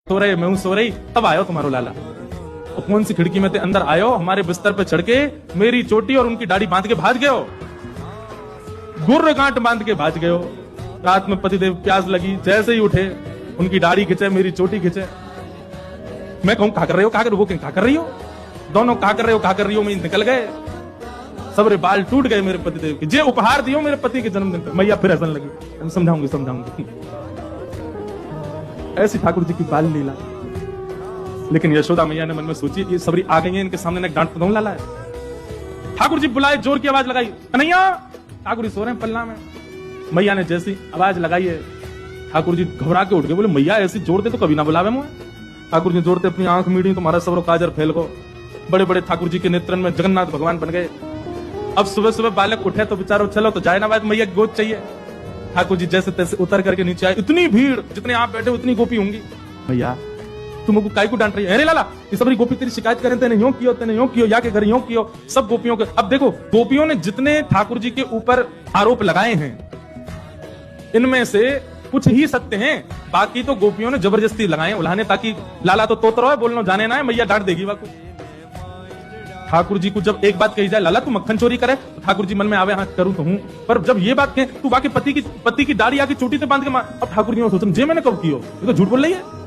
सो रहे, मैं हूं सो रही, तब आयो तुम्हारो लाला। और कौन सी खिड़की में ते अंदर आयो, हमारे बिस्तर पे चढ़ के मेरी चोटी और उनकी दाढ़ी बांध के भाग गयो, गुर्र गांठ बांध के भाग गयो। रात में पतिदेव प्यास लगी, जैसे ही उठे उनकी दाढ़ी खिंचे, मेरी चोटी खिंचे। मैं कहूं क्या कर रहे हो, क्या कर, वो क्या कर रही हो, दोनों क्या कर रहे हो, क्या कर रही हो, मैं निकल गए, सबरे बाल टूट गए मेरे पतिदेव के। जे उपहार दियो मेरे पति के जन्मदिन पर। मैया फिर हंसने लगी, समझाऊंगी समझाऊंगी। ऐसी ठाकुर जी की बाल लीला। लेकिन यशोदा मैया ने मन में सोची, ये सबरी आ गई है, इनके सामने ने डांट पकाऊं लाला है। ठाकुर जी बुलाए, जोर की आवाज लगाई, कन्हैया। ठाकुर जी सो रहे हैं पल्ला में। मैया ने जैसी आवाज लगाई है, ठाकुर जी घबरा के उठ गए, बोले मैया ऐसी जोर दे तो कभी ना बुलावे मुझे। ठाकुर जी जोरते अपनी आंख मीड़ी, तुम्हारा सबरो काजर फैल को। बड़े बड़े ठाकुर जी के नेत्रन में जगन्नाथ भगवान बन गए। अब सुबह सुबह बालक उठे तो बेचारो चलो तो जाए ना, बात मैया की गोद चाहिए। ठाकुर जी जैसे तैसे उतर करके नीचे आए, इतनी भीड़, जितने आप बैठे उतनी गोपी होंगी। भैया तुमको काय को डांट रही है, अरे लाला ये सब गोपी तेरी शिकायत करें, तेने यूं कियो या के घर यूं कियो, सब गोपियों के। अब देखो गोपियों ने जितने ठाकुर जी के ऊपर आरोप लगाए हैं, इनमें से कुछ ही सत्य हैं, बाकी तो गोपियों ने जबरदस्ती लगाए उल्हाने, ताकि लाला तो तोतरो है, बोलना जाने ना है, मैया डांट देगी वाकू। ठाकुर जी को जब एक बात कही जाए, लाला तू मक्खन चोरी करे, तो ठाकुर जी मन में आवे, हाँ करूं तो हूं, पर जब ये बात कहे तू बाकी पति की दाढ़ी आके चोटी से बांध के मार, अब ठाकुर जी सोचन जे मैंने कब कियो, ये तो झूठ बोल रही है।